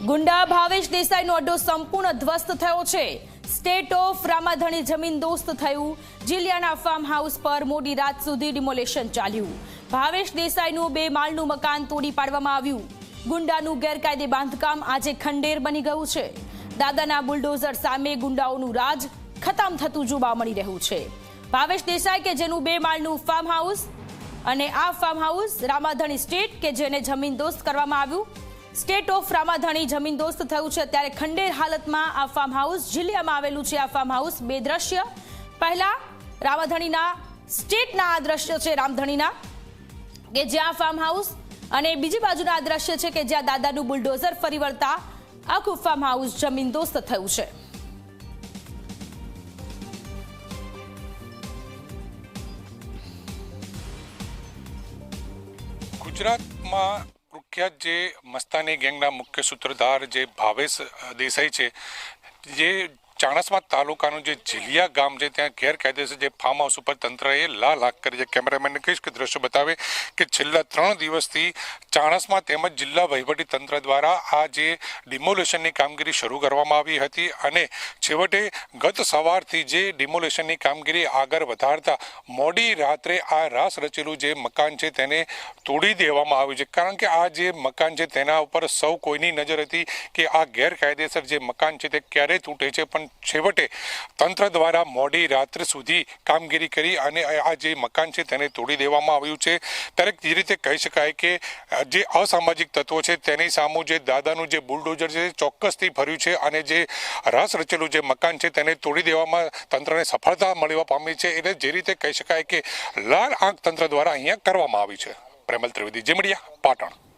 ગુંડા ભાવેશ દેસાઈનો અડ્ડો સંપૂર્ણ ધ્વસ્ત થયો છે। સ્ટેટ ઓફ રામાધણી જમીન દોસ્ત થયું। જીલિયાના ફાર્મ હાઉસ પર મોડી રાત સુધી ડિમોલેશન ચાલ્યું। ભાવેશ દેસાઈનું 2 માળનું મકાન તોડી પાડવામાં આવ્યું। ગુંડાનું ગેરકાયદે બાંધકામ આજે ખંડેર બની ગયું છે। દાદાના બુલડોઝર સામે ગુંડાઓનું રાજ ખતમ થતું જોવા મળી રહ્યું છે। ભાવેશ દેસાઈ કે જેનું 2 માળનું ફાર્મ હાઉસ અને આ ફાર્મ હાઉસ રામાધણી સ્ટેટ કે જેને જમીન દોસ્ત કરવામાં આવ્યું। સ્ટેટ ઓફ રામાધણી જમીન દોસ્ત થયું છે ત્યારે ખંડેર હાલતમાં આ ફાર્મ હાઉસ જીલિયામાં આવેલું છે। આ ફાર્મ હાઉસ 2 દ્રશ્ય, પહેલા રામાધણીના સ્ટેટના આ દ્રશ્ય છે રામધણીના કે જ્યાં ફાર્મ હાઉસ અને બીજી બાજુના આ દ્રશ્ય છે કે જ્યાં દાદાનું બુલડોઝર ફરી વળતા આખું ફાર્મ હાઉસ જમીન દોસ્ત થયું છે। ગુજરાતમાં પ્રખ્યાત જે મસ્તાની ગેંગના મુખ્ય સૂત્રધાર જે ભાવેશ દેસાઈ છે, જે ચાણસ્મા તાલુકાનું જે જીલિયા ગામ છે ત્યાં ગેરકાયદેસર જે ફાર્મ હાઉસ ઉપર તંત્રએ લાખ કરી છે। કેમેરામેનને કહીશ કે દ્રશ્ય બતાવે કે છેલ્લા 3 દિવસથી ચાણસ્મા તેમજ જિલ્લા વહીવટી તંત્ર દ્વારા આ જે ડિમોલેશનની કામગીરી શરૂ કરવામાં આવી હતી અને છેવટે ગત સવારથી જે ડિમોલેશનની કામગીરી આગળ વધારતા મોડી રાત્રે આ રાસ રચેલું જે મકાન છે તેને તોડી દેવામાં આવ્યું છે। કારણ કે આ જે મકાન છે તેના ઉપર સૌ કોઈની નજર હતી કે આ ગેરકાયદેસર જે મકાન છે તે ક્યારે તૂટે છે, પણ છેવટે તંત્ર દ્વારા મોડી રાત્રે સુધી કામગીરી કરી અને આ જે મકાન છે તેને તોડી દેવામાં આવ્યું છે। ત્યારે જે રીતે કહી શકાય કે જે અસામાજિક તત્વો છે તેની સામે જે દાદાનું જે બુલડોઝર છે ચોક્કસથી ભર્યું છે અને જે રસ રચેલું જે મકાન છે તેને તોડી દેવામાં તંત્રને સફળતા મળવા પામી છે। એટલે જે રીતે કહી શકાય કે લાલ આંખ તંત્ર દ્વારા અહીંયા કરવામાં આવી છે। પ્રેમલ ત્રિવેદી, જી મીડિયા, પાટણ।